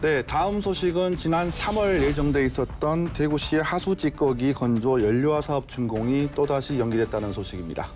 네, 다음 소식은 지난 3월 예정돼 있었던 대구시의 하수 찌꺼기 건조 연료화 사업 준공이 또다시 연기됐다는 소식입니다.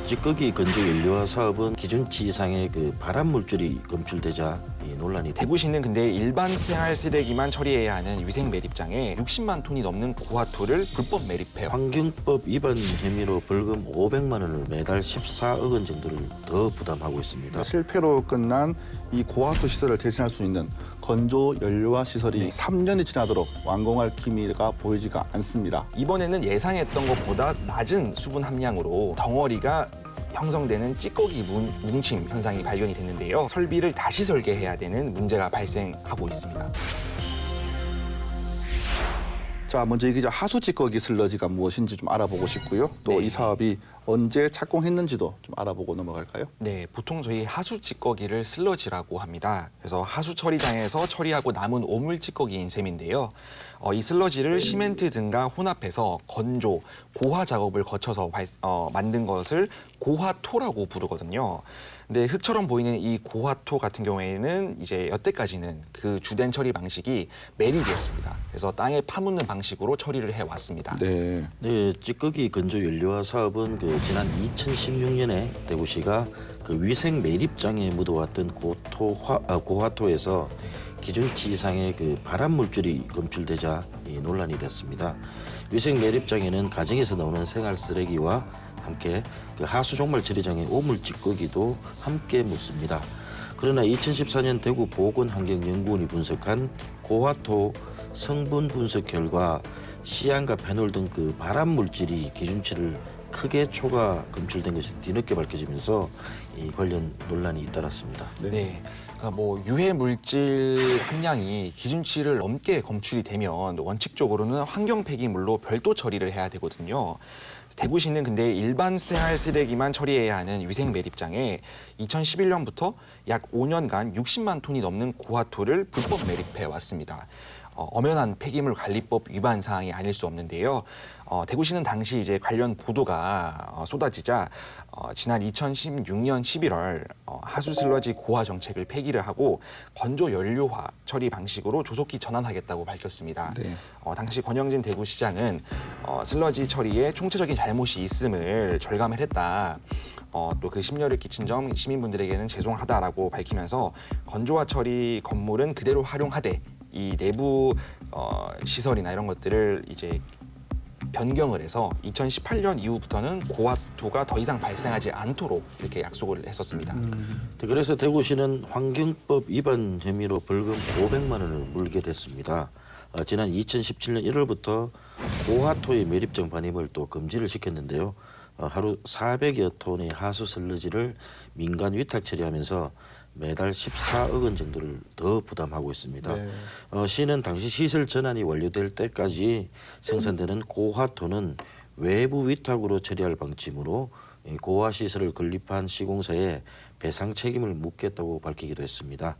찌꺼기 건조 연료화 사업은 기준치 이상의 발암 물질이 검출되자 논란이 대구시는 근데 일반 생활 쓰레기만 처리해야 하는 위생 매립장에 60만 톤이 넘는 고화토를 불법 매립해요. 환경법 위반 혐의로 벌금 500만 원을 매달 14억 원 정도를 더 부담하고 있습니다. 실패로 끝난 이 고화토 시설을 대신할 수 있는 건조 연료화 시설이 3년이 지나도록 완공할 기미가 보이지가 않습니다. 이번에는 예상했던 것보다 낮은 수분 함량으로 덩어리가 형성되는 찌꺼기 뭉침 현상이 발견이 됐는데요. 설비를 다시 설계해야 되는 문제가 발생하고 있습니다. 자, 먼저 이 하수 찌꺼기 슬러지가 무엇인지 좀 알아보고 싶고요. 또 이 사업이 언제 착공했는지도 좀 알아보고 넘어갈까요? 네, 보통 저희 하수 찌꺼기를 슬러지라고 합니다. 그래서 하수 처리장에서 처리하고 남은 오물 찌꺼기인 셈인데요. 이 슬러지를 시멘트 등과 혼합해서 건조, 고화 작업을 거쳐서 만든 것을 고화토라고 부르거든요. 근데 흙처럼 보이는 이 고화토 같은 경우에는 이제 여태까지는 그 주된 처리 방식이 매립이었습니다. 그래서 땅에 파묻는 방식으로 처리를 해왔습니다. 네. 네, 찌꺼기 건조 연료화 사업은 지난 2016년에 대구시가 위생 매립장에 묻어왔던 고화토에서 기준치 이상의 발암 물질이 검출되자 논란이 됐습니다. 위생 매립장에는 가정에서 나오는 생활 쓰레기와 함께 하수 종말 처리장의 오물 찌꺼기도 함께 묻습니다. 그러나 2014년 대구 보건환경연구원이 분석한 고화토 성분 분석 결과 시안과 페놀 등 발암 물질이 기준치를 크게 초과 검출된 것이 뒤늦게 밝혀지면서 이 관련 논란이 잇따랐습니다. 네. 그러니까 유해 물질 함량이 기준치를 넘게 검출이 되면 원칙적으로는 환경 폐기물로 별도 처리를 해야 되거든요. 대구시는 근데 일반 생활 쓰레기만 처리해야 하는 위생 매립장에 2011년부터 약 5년간 60만 톤이 넘는 고화토를 불법 매립해 왔습니다. 엄연한 폐기물 관리법 위반 사항이 아닐 수 없는데요. 대구시는 당시 이제 관련 보도가 쏟아지자 지난 2016년 11월 하수 슬러지 고화 정책을 폐기를 하고 건조 연료화 처리 방식으로 조속히 전환하겠다고 밝혔습니다. 네. 당시 권영진 대구시장은 슬러지 처리에 총체적인 잘못이 있음을 절감을 했다. 또 그 심려를 끼친 점 시민분들에게는 죄송하다라고 밝히면서 건조화 처리 건물은 그대로 활용하되 이 내부 시설이나 이런 것들을 이제 변경을 해서 2018년 이후부터는 고화토가 더 이상 발생하지 않도록 이렇게 약속을 했었습니다. 그래서 대구시는 환경법 위반 혐의로 벌금 500만 원을 물게 됐습니다. 지난 2017년 1월부터 고화토의 매립장 반입을 또 금지를 시켰는데요. 하루 400여 톤의 하수 슬러지를 민간 위탁 처리하면서 매달 14억 원 정도를 더 부담하고 있습니다. 네. 시는 당시 시설 전환이 완료될 때까지 생산되는 고화토는 외부 위탁으로 처리할 방침으로 고화 시설을 건립한 시공사에 배상 책임을 묻겠다고 밝히기도 했습니다.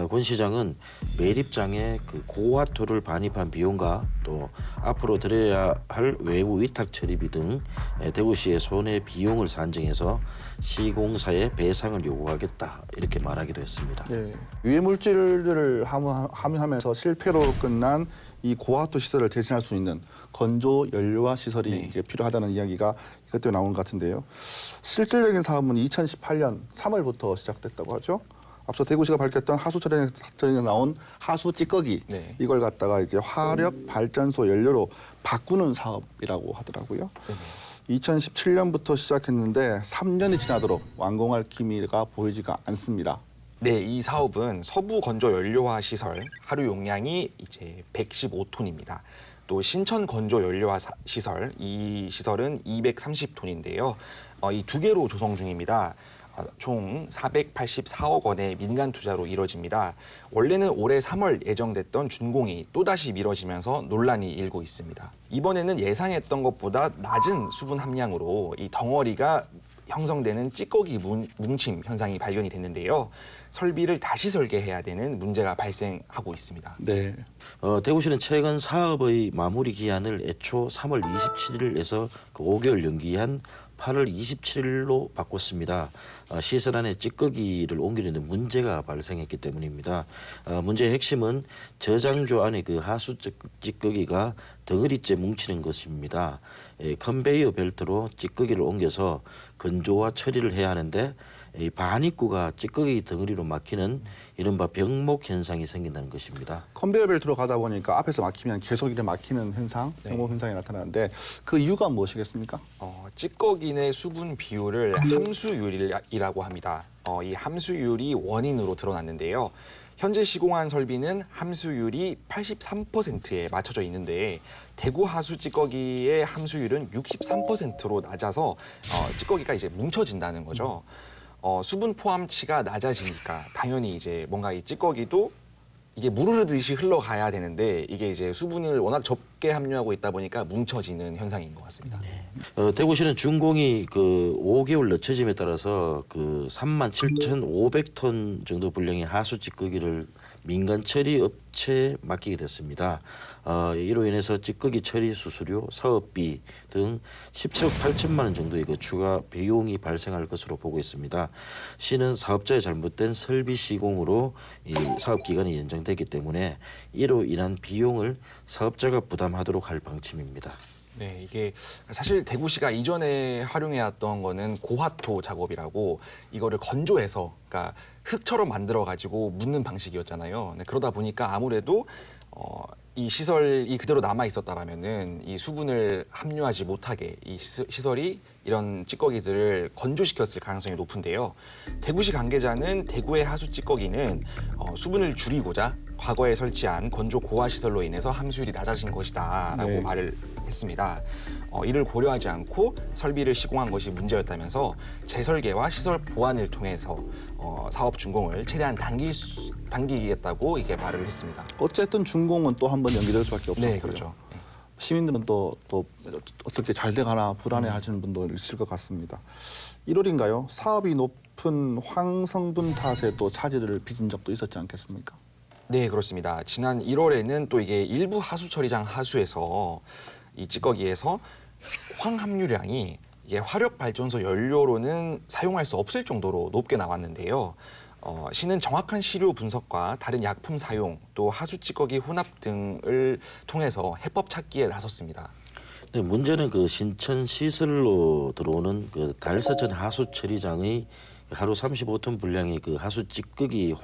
권 시장은 매립장에 고화토를 반입한 비용과 또 앞으로 들여야 할 외부 위탁 처리비 등 대구시의 손해 비용을 산정해서 시공사에 배상을 요구하겠다 이렇게 말하기도 했습니다. 네. 유해 물질을 함유하면서 실패로 끝난 이 고화토 시설을 대신할 수 있는 건조 연료화 시설이 이제 필요하다는 이야기가 이것 때문에 나오는 것 같은데요. 실질적인 사업은 2018년 3월부터 시작됐다고 하죠. 앞서 대구시가 밝혔던 하수 처리장에 나온 하수 찌꺼기 이걸 갖다가 이제 화력 발전소 연료로 바꾸는 사업이라고 하더라고요. 2017년부터 시작했는데 3년이 지나도록 완공할 기미가 보이지가 않습니다. 네, 이 사업은 서부 건조 연료화 시설 하루 용량이 이제 115톤입니다. 또 신천 건조 연료화 시설, 이 시설은 230톤인데요. 이 두 개로 조성 중입니다. 총 484억 원의 민간 투자로 이뤄집니다. 원래는 올해 3월 예정됐던 준공이 또다시 미뤄지면서 논란이 일고 있습니다. 이번에는 예상했던 것보다 낮은 수분 함량으로 이 덩어리가 형성되는 찌꺼기 뭉침 현상이 발견이 됐는데요. 설비를 다시 설계해야 되는 문제가 발생하고 있습니다. 네. 대구시는 최근 사업의 마무리 기한을 애초 3월 27일에서 5개월 연기한 8월 27일로 바꿨습니다. 시설 안에 찌꺼기를 옮기는데 문제가 발생했기 때문입니다. 문제의 핵심은 저장조 안에 그 하수 찌꺼기가 덩어리째 뭉치는 것입니다. 컨베이어 벨트로 찌꺼기를 옮겨서 건조와 처리를 해야 하는데 이 반입구가 찌꺼기 덩어리로 막히는 이른바 병목 현상이 생긴다는 것입니다. 컨베이어 벨트로 가다 보니까 앞에서 막히면 계속 이렇게 막히는 현상, 병목 현상이 나타나는데 그 이유가 무엇이겠습니까? 찌꺼기 내 수분 비율을 함수율이라고 합니다. 이 함수율이 원인으로 드러났는데요. 현재 시공한 설비는 함수율이 83%에 맞춰져 있는데 대구 하수 찌꺼기의 함수율은 63%로 낮아서 찌꺼기가 이제 뭉쳐진다는 거죠. 수분 포함치가 낮아지니까 당연히 이제 뭔가 이 찌꺼기도 이게 물 흐르듯이 흘러가야 되는데 이게 이제 수분을 워낙 적게 함유하고 있다 보니까 뭉쳐지는 현상인 것 같습니다. 대구시는 준공이 그 5개월 늦춰짐에 따라서 그 37,500톤 정도 분량의 하수 찌꺼기를 민간 처리 업체에 맡기게 됐습니다. 이로 인해서 찌꺼기 처리 수수료, 사업비 등 17억 8천만 원 정도의 그 추가 비용이 발생할 것으로 보고 있습니다. 시는 사업자의 잘못된 설비 시공으로 이 사업 기간이 연장되기 때문에 이로 인한 비용을 사업자가 부담하도록 할 방침입니다. 네, 이게 사실 대구시가 이전에 활용해왔던 거는 고화토 작업이라고 이거를 건조해서 그러니까 흙처럼 만들어 가지고 묻는 방식이었잖아요. 네, 그러다 보니까 아무래도 이 시설이 그대로 남아 있었다라면은 이 수분을 함유하지 못하게 이 시설이 이런 찌꺼기들을 건조시켰을 가능성이 높은데요. 대구시 관계자는 대구의 하수 찌꺼기는 수분을 줄이고자 과거에 설치한 건조 고화 시설로 인해서 함수율이 낮아진 것이다라고 네. 말을 했습니다. 이를 고려하지 않고 설비를 시공한 것이 문제였다면서 재설계와 시설 보완을 통해서 사업 준공을 최대한 당기겠다고 이게 말을 했습니다. 어쨌든 준공은 또 한 번 연기될 수밖에 없었고요. 네, 그렇죠. 시민들은 또 어떻게 잘 돼가나 불안해하시는 분도 있을 것 같습니다. 1월인가요? 사업이 높은 황성분 탓에 또 차질을 빚은 적도 있었지 않겠습니까? 네, 그렇습니다. 지난 1월에는 또 이게 일부 하수 처리장 하수에서 이 찌꺼기에서 황 함유량이 이게 화력 발전소 연료로는 사용할 수 없을 정도로 높게 나왔는데요. 시는 정확한 시료 분석과 다른 약품 사용, 또 하수 찌꺼기 혼합 등을 통해서 해법 찾기에 나섰습니다. 네, 문제는 그 신천 시설로 들어오는 그 달서천 하수 처리장의 하루 35톤 분량의 그 하수 찌꺼기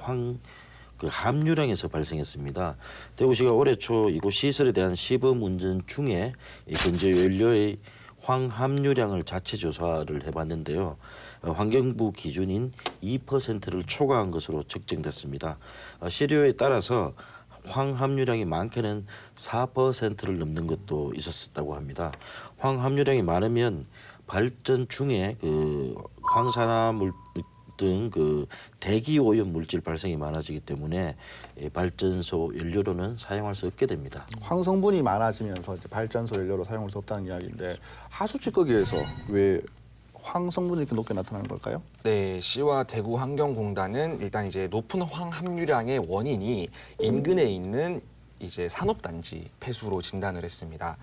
그 함유량에서 발생했습니다. 대구시가 올해 초 이곳 시설에 대한 시범 운전 중에 이 건조 연료의 황 함유량을 자체 조사를 해봤는데요. 환경부 기준인 2%를 초과한 것으로 측정됐습니다. 시료에 따라서 황 함유량이 많게는 4%를 넘는 것도 있었다고 합니다. 황 함유량이 많으면 발전 중에 그 황산화물 등 그 대기 오염 물질 발생이 많아지기 때문에 발전소 연료로는 사용할 수 없게 됩니다. 황성분이 많아지면서 이제 발전소 연료로 사용할 수 없다는 이야기인데 하수 찌꺼기에서 왜 황성분이 이렇게 높게 나타나는 걸까요? 네, 시와 대구 환경공단은 일단 이제 높은 황 함유량의 원인이 인근에 있는 이제 산업단지 폐수로 진단을 했습니다.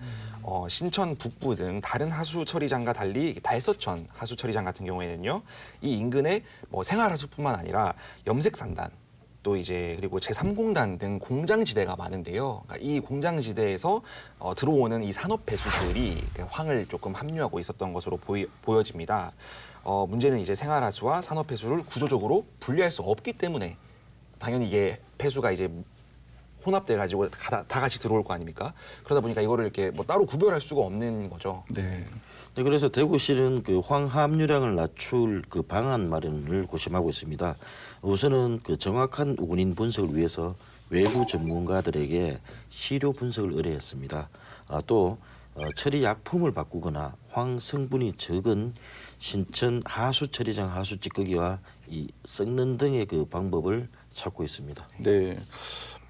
신천 북부 등 다른 하수 처리장과 달리 달서천 하수 처리장 같은 경우에는요, 이 인근에 뭐 생활하수뿐만 아니라 염색산단, 또 이제 그리고 제3공단 등 공장지대가 많은데요. 그러니까 이 공장지대에서 들어오는 이 산업 폐수들이 황을 조금 함유하고 있었던 것으로 보여집니다. 문제는 이제 생활하수와 산업 폐수를 구조적으로 분리할 수 없기 때문에 당연히 이게 폐수가 이제 혼합돼 가지고 다 같이 들어올 거 아닙니까? 그러다 보니까 이거를 이렇게 뭐 따로 구별할 수가 없는 거죠. 네. 네, 그래서 대구시는 그 황 함유량을 낮출 그 방안 마련을 고심하고 있습니다. 우선은 그 정확한 원인 분석을 위해서 외부 전문가들에게 시료 분석을 의뢰했습니다. 또 처리 약품을 바꾸거나 황 성분이 적은 신천 하수 처리장 하수 찌꺼기와 이 섞는 등의 그 방법을 찾고 있습니다. 네.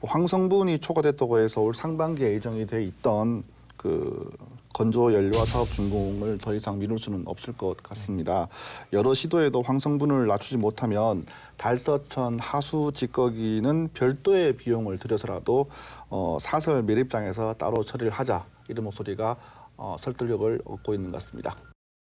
황성분이 초과됐다고 해서 올 상반기에 예정이 돼 있던 그 건조 연료화 사업 준공을 더 이상 미룰 수는 없을 것 같습니다. 여러 시도에도 황성분을 낮추지 못하면 달서천 하수 찌꺼기는 별도의 비용을 들여서라도 사설 매립장에서 따로 처리를 하자 이런 목소리가 설득력을 얻고 있는 것 같습니다.